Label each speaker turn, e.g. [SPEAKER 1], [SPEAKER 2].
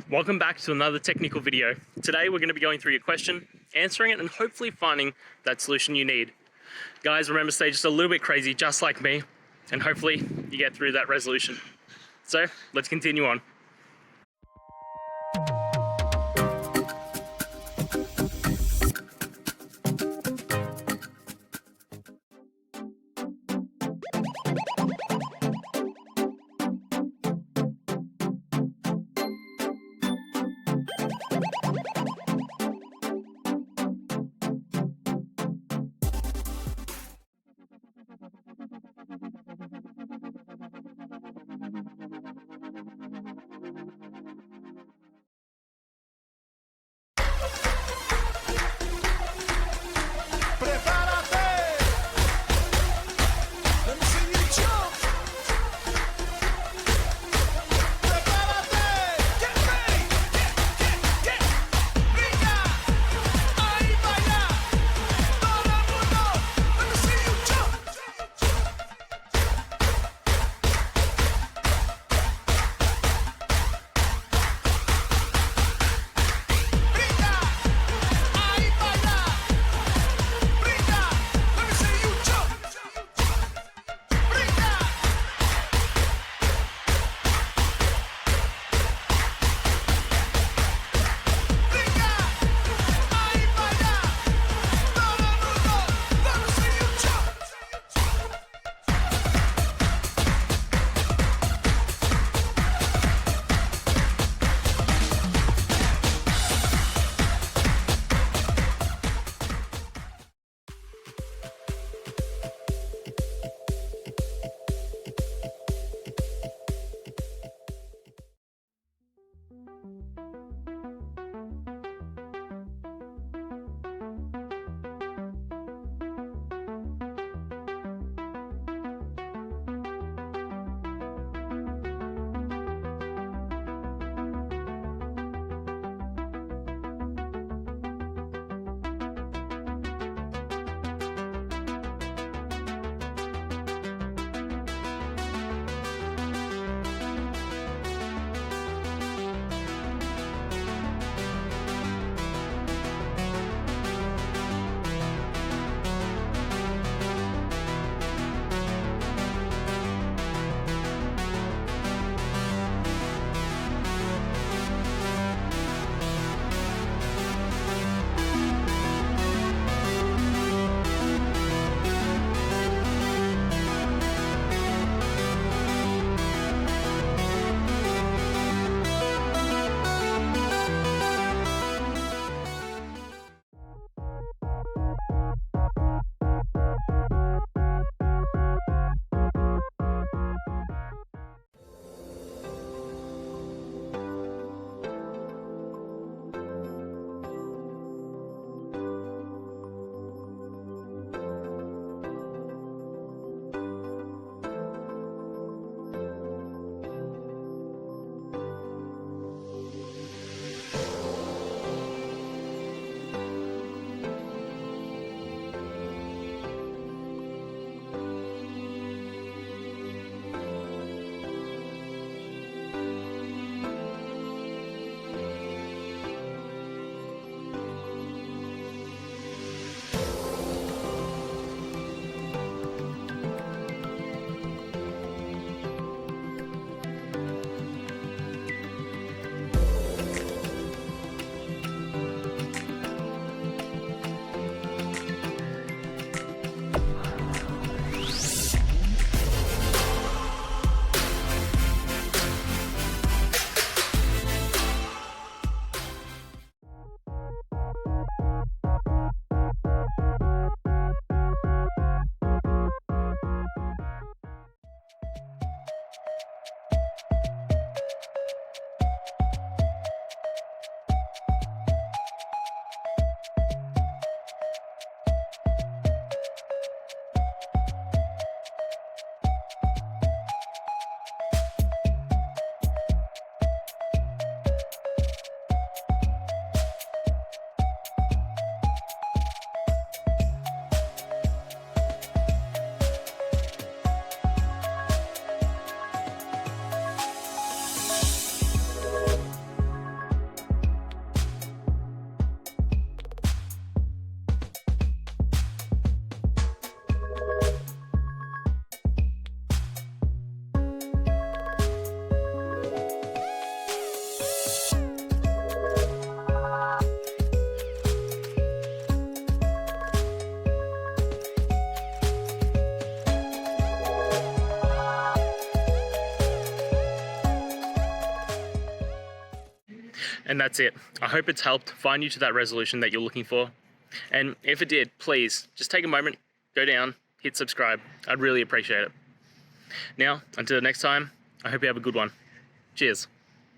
[SPEAKER 1] Welcome back to another technical video. Today we're going to be going through your question, answering it, and hopefully finding that solution you need. Guys, remember, stay just a little bit crazy, just like me, and hopefully you get through that resolution. So let's continue on. And that's it. I hope it's helped find you to that resolution that you're looking for. And if it did, please just take a moment, go down, hit subscribe. I'd really appreciate it. Now, until next time, I hope you have a good one. Cheers.